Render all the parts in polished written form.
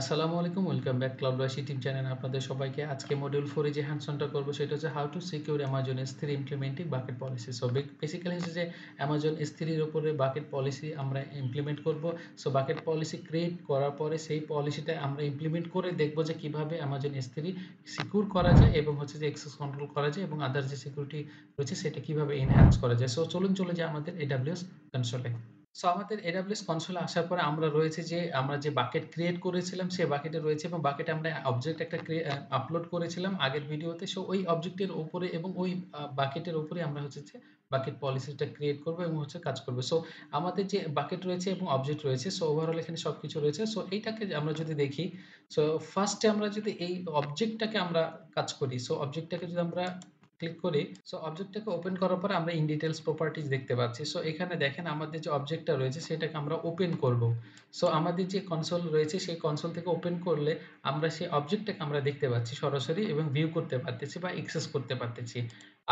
আসসালামু আলাইকুম। Welcome back ক্লাউডওয়াশ team চ্যানেলে আপনাদের সবাইকে। আজকে মডিউল 4 এ যে হ্যান্ডস-অনটা করব সেটা হচ্ছে how to secure Amazon S3 implementing bucket policy. So basically হচ্ছে যে Amazon S3 এর উপরে বাকেট পলিসি আমরা ইমপ্লিমেন্ট করব। সো বাকেট পলিসি ক্রিয়েট করার পরে সেই পলিসিটা আমরা ইমপ্লিমেন্ট করে দেখব যে কিভাবে Amazon S3 সিকিউর করা যায় এবং হচ্ছে যে অ্যাক্সেস কন্ট্রোল করা যায় এবং আদার যে সিকিউরিটি রয়েছে সেটা কিভাবে এনহ্যান্স করা যায়। সো চলুন চলে যাই আমাদের AWS কনসোলে। সো আমাদের AWS কনসোলে আসার পরে আমরা রয়েছে যে আমরা যে বাকেট ক্রিয়েট করেছিলাম সে বাকেটে রয়েছে এবং বাকেটে আমরা অবজেক্ট একটা আপলোড করেছিলাম আগের ভিডিওতে। সো ওই অবজেক্টের উপরে এবং ওই বাকেটের উপরে আমরা হচ্ছে যে বাকেট পলিসিটা ক্রিয়েট করব এবং হচ্ছে কাজ করব। সো আমাদের যে বাকেট রয়েছে এবং অবজেক্ট রয়েছে, সো ওভারঅল এখানে সবকিছু রয়েছে। সো এইটাকে আমরা যদি দেখি, সো ফার্স্টে আমরা যদি এই অবজেক্টটাকে আমরা কাজ করি। সো অবজেক্টটাকে যদি আমরা ক্লিক করি, সো অবজেক্টটাকে ওপেন করার পরে আমরা ইন ডিটেইলস প্রপার্টিজ দেখতে পাচ্ছি। সো এখানে দেখেন আমাদের যে অবজেক্টটা রয়েছে সেটাকে আমরা ওপেন করব। সো আমাদের যে কনসোল রয়েছে সেই কনসোল থেকে ওপেন করলে আমরা সেই অবজেক্টটাকে আমরা দেখতে পাচ্ছি সরাসরি এবং ভিউ করতে পারতেছি বা অ্যাক্সেস করতে পারতেছি।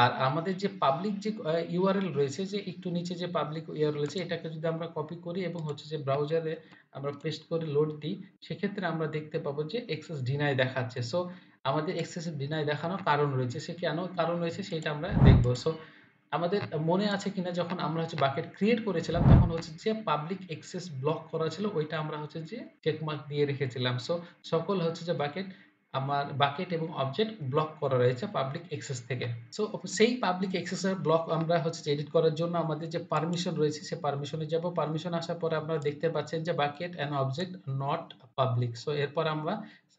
আর আমাদের যে পাবলিক যে ইউআরএল রয়েছে, যে একটু নিচে যে পাবলিক ইউআরএল রয়েছে এটাকে যদি আমরা কপি করি এবং হচ্ছে যে ব্রাউজারে আমরা পেস্ট করে লোড দিই, সেক্ষেত্রে আমরা দেখতে পাবো যে অ্যাক্সেস ডিনাই দেখাচ্ছে। সো আমাদের এক্সেসিভ ডিনাই দেখানোর কারণ রয়েছে। সে কেন কারণ রয়েছে সেটা আমরা দেখব। সো আমাদের মনে আছে কিনা যখন আমরা হচ্ছে বাকেট ক্রিয়েট করেছিলাম তখন হচ্ছে যে পাবলিক অ্যাক্সেস ব্লক করা ছিল ওইটা আমরা হচ্ছে যে চেক মার্ক দিয়ে রেখেছিলাম। সো সকল হচ্ছে যে আমার বাকেট এবং অবজেক্ট ব্লক করা রয়েছে পাবলিক অ্যাক্সেস থেকে। সো সেই পাবলিক অ্যাক্সেস এর ব্লক আমরা হচ্ছে যে এডিট করার জন্য আমাদের যে পারমিশন রয়েছে সে পারমিশনে যাব। পারমিশন আসার পরে আপনারা দেখতে পাচ্ছেন যে bucket and object not public. So এরপর আমরা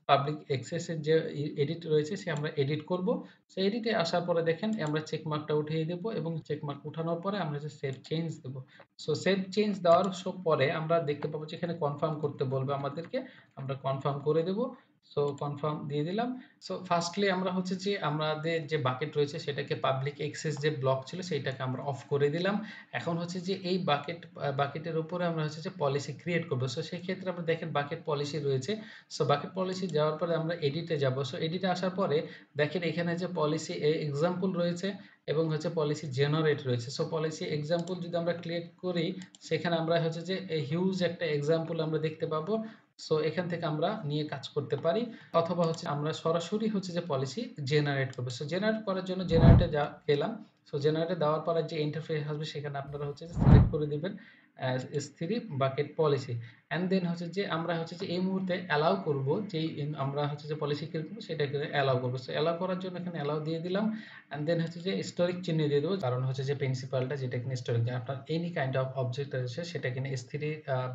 পাবলিক অ্যাক্সেস এর যে এডিট রয়েছে সে আমরা এডিট করব। সো এডিটে আসার পরে দেখেন আমরা চেক মার্কটা উঠিয়ে দেব এবং চেক মার্ক উঠানোর পরে আমরা যে সেভ চেঞ্জ দেব। সো সেভ চেঞ্জ দেওয়ার পরে আমরা দেখতে পাবো যে এখানে কনফার্ম করতে বলবে আমাদেরকে। আমরা কনফার্ম করে দেব। সো কনফার্ম দিয়ে দিলাম। সো ফার্স্টলি আমরা হচ্ছে যে আমাদের যে বাকেট রয়েছে সেটাকে পাবলিক অ্যাক্সেস যে ব্লক ছিল সেইটাকে আমরা অফ করে দিলাম। এখন হচ্ছে যে এই বাকেটের উপরে আমরা হচ্ছে যে পলিসি ক্রিয়েট করব। সো সেই ক্ষেত্রে আমরা দেখেন বাকেট পলিসি রয়েছে। সো বাকেট পলিসি যাওয়ার পরে আমরা এডিটে যাব। সো এডিটে আসার পরে দেখেন এখানে যে পলিসি এক্সাম্পল রয়েছে এবং হচ্ছে পলিসি জেনারেট রয়েছে। সো পলিসি এক্সাম্পল যদি আমরা ক্লিক করি, সেখানে আমরা হচ্ছে যে হিউজ একটা এক্সাম্পল আমরা দেখতে পাবো। সো এখান থেকে আমরা নিয়ে কাজ করতে পারি অথবা হচ্ছে আমরা সরাসরি হচ্ছে যে পলিসি জেনারেট করব। সো জেনারেট করার জন্য জেনারেটে গেলাম। সো জেনারেটে দেওয়ার পরে যে ইন্টারফেস আসবে সেখানে আপনারা হচ্ছে যে সিলেক্ট করে দিবেন S3 bucket policy. And then হচ্ছে যে আমরা হচ্ছে যে এই মুহূর্তে অ্যালাউ করব যেই আমরা হচ্ছে যে পলিসি ক্রিয়েট করব সেটাকে অ্যালাউ করব। সো অ্যালাউ করার জন্য এখানে অ্যালাউ দিয়ে দিলাম। অ্যান্ড দেন হচ্ছে যে স্টোরিক চিহ্ন দিয়ে দেব। কারণ হচ্ছে যে প্রিন্সিপালটা যেটা কিনা স্টোরিক, আপনার এনি কাইন্ড অফ অবজেক্ট আছে সেটা কিনা S3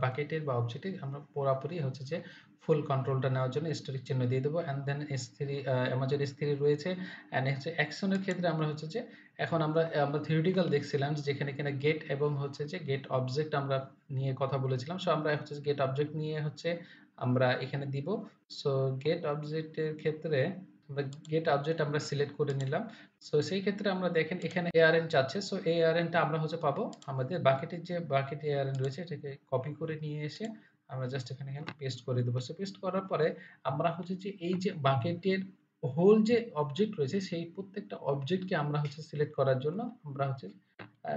বাকেটের বা অবজেক্টে আমরা পুরাপুরি হচ্ছে যে ফুল কন্ট্রোলটা নেওয়ার জন্য স্টোরিক চিহ্ন দিয়ে দেব। And then S3 Amazon S3 রয়েছে। অ্যান্ড হচ্ছে অ্যাকশনের ক্ষেত্রে আমরা হচ্ছে যে এখন আমরা থিওরিটিক্যাল দেখছিলাম যে যেখানে কিনা গেট এবং হচ্ছে যে গেট অবজেক্ট আমরা নিয়ে কথা বলেছিলাম। সো আমরা হচ্ছে গেট অবজেক্ট নিয়ে হচ্ছে আমরা এখানে দিব। সো গেট অবজেক্টের ক্ষেত্রে আমরা গেট অবজেক্ট আমরা সিলেক্ট করে নিলাম। সো সেই ক্ষেত্রে আমরা দেখেন এখানে ARN চাচ্ছে। সো এই ARN টা আমরা হচ্ছে পাবো আমাদের বাকেটের যে বাকেট ARN রয়েছে এটাকে কপি করে নিয়ে এসে আমরা জাস্ট এখানে পেস্ট করে দেব। সো পেস্ট করার পরে আমরা হচ্ছে যে এই যে বাকেটের হোল যে অবজেক্ট রয়েছে সেই প্রত্যেকটা অবজেক্টকে আমরা হচ্ছে সিলেক্ট করার জন্য আমরা হচ্ছে আ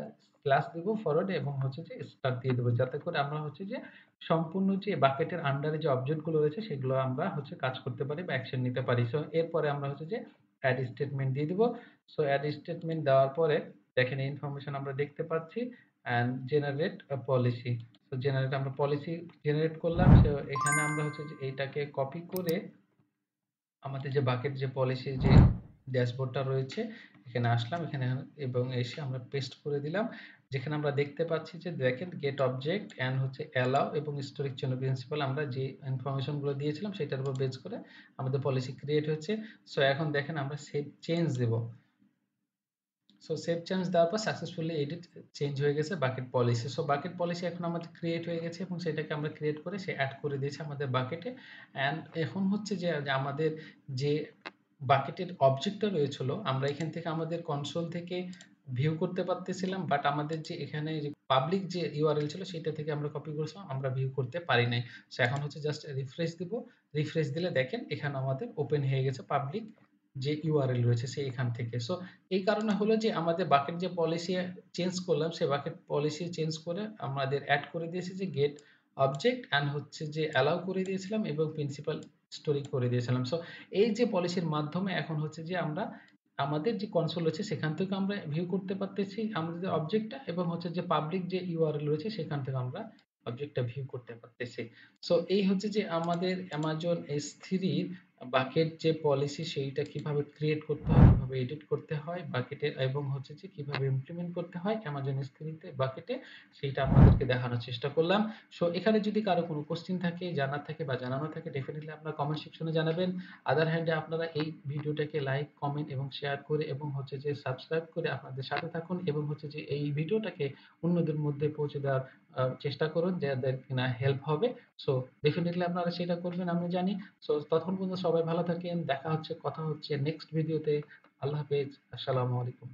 স্ল্যাশ দিব ফরওয়ার্ড এবং হচ্ছে যে স্টার দিয়ে দেব। যাতে করে আমরা হচ্ছে যে সম্পূর্ণ যে বাকেটের আন্ডারে যে অবজেক্ট গুলো রয়েছে সেগুলো আমরা হচ্ছে কাজ করতে পারি বা অ্যাকশন নিতে পারি। সো এরপরে আমরা হচ্ছে যে এড স্টেটমেন্ট দিয়ে দিব। সো এড স্টেটমেন্ট দেওয়ার পরে দেখেন এই ইনফরমেশন আমরা দেখতে পাচ্ছি and generate policy. So generate আমরা পলিসি জেনারেট করলাম। সো এখানে আমরা হচ্ছে যে এইটাকে কপি করে আমাদের যে বাকেট যে পলিসির যে ড্যাশবোর্ডটা রয়েছে এখানে আসলাম এখানে এবং এসে আমরা পেস্ট করে দিলাম। যেখানে আমরা দেখতে পাচ্ছি যে দেখেন গেট অবজেক্ট অ্যান্ড হচ্ছে অ্যালাও এবং স্টোরিক চেইন প্রিন্সিপাল আমরা যে ইনফরমেশন গুলো দিয়েছিলাম সেটার উপর বেস করে আমাদের পলিসি ক্রিয়েট হয়েছে। সো এখন দেখেন আমরা সেভ চেঞ্জ দেব। সো সেভ চেঞ্জ দেওয়ার পর সাকসেসফুলি এডিট চেঞ্জ হয়ে গেছে bucket policy. So bucket policy এখন আমাদের ক্রিয়েট হয়ে গেছে এবং সেটাকে আমরা ক্রিয়েট করে সে এড করে দিয়েছে আমাদের বাকেটে। অ্যান্ড এখন হচ্ছে যে আমাদের যে বাকেটের অবজেক্টটা রয়েছিল আমরা এখান থেকে আমাদের কনসোল থেকে ভিউ করতে পারতেছিলাম। বাট আমাদের যে এখানে যে পাবলিক যে ইউআরএল ছিল সেটা থেকে আমরা কপি করেছিলাম, আমরা ভিউ করতে পারি নাই। সো এখন হচ্ছে জাস্ট রিফ্রেশ দিব। রিফ্রেশ দিলে দেখেন এখানে আমাদের ওপেন হয়ে গেছে পাবলিক যে ইউআরএল রয়েছে এখান থেকে। সো এই কারণে হলো যে আমাদের বাকেট যে পলিসি চেঞ্জ করলাম, সে বাকেট পলিসি চেঞ্জ করে আমাদের এড করে দিয়েছি যে গেট অবজেক্ট অ্যান্ড হচ্ছে যে অ্যালাউ করে দিয়েছিলাম এবং প্রিন্সিপাল স্টোরি করে দিয়েছিলাম। সো এই যে পলিসির মাধ্যমে এখন হচ্ছে যে আমরা আমাদের যে কনসোল রয়েছে সেখান থেকে আমরা ভিউ করতে পারতেছি আমাদের অবজেক্টটা এবং হচ্ছে যে পাবলিক যে ইউআরএল রয়েছে সেখান থেকে আমরা অবজেক্টটা ভিউ করতে পারতেছি। সো এই হচ্ছে যে আমাদের Amazon S3 র বাকেট যে পলিসি সেইটা কিভাবে ক্রিয়েট করতে হয়, কিভাবে এডিট করতে হয় বাকেটে এবং হচ্ছে যে কিভাবে ইমপ্লিমেন্ট করতে হয় Amazon S3 তে বাকেটে সেইটা আপনাদেরকে দেখানোর চেষ্টা করলাম। সো এখানে যদি কারো কোনো কোয়েশ্চেন থাকে, জানার থাকে বা জানানো থাকে ডেফিনিটলি আপনারা কমেন্ট সেকশনে জানাবেন। আদার হ্যান্ডে আপনারা এই ভিডিওটাকে লাইক, কমেন্ট এবং শেয়ার করে এবং হচ্ছে যে সাবস্ক্রাইব করে আপনাদের সাথে থাকুন এবং হচ্ছে যে এই ভিডিওটাকে অন্যদের মধ্যে পৌঁছে দেওয়ার চেষ্টা করুন যাদের কিনা হেল্প হবে। সো ডেফিনিটলি আপনারা সেটা করবেন আমি জানি। সো ততক্ষণ পর্যন্ত সবাই ভালো থাকেন। দেখা হচ্ছে, কথা হচ্ছে নেক্সট ভিডিওতে। আল্লাহ হাফেজ। আসসালামু আলাইকুম।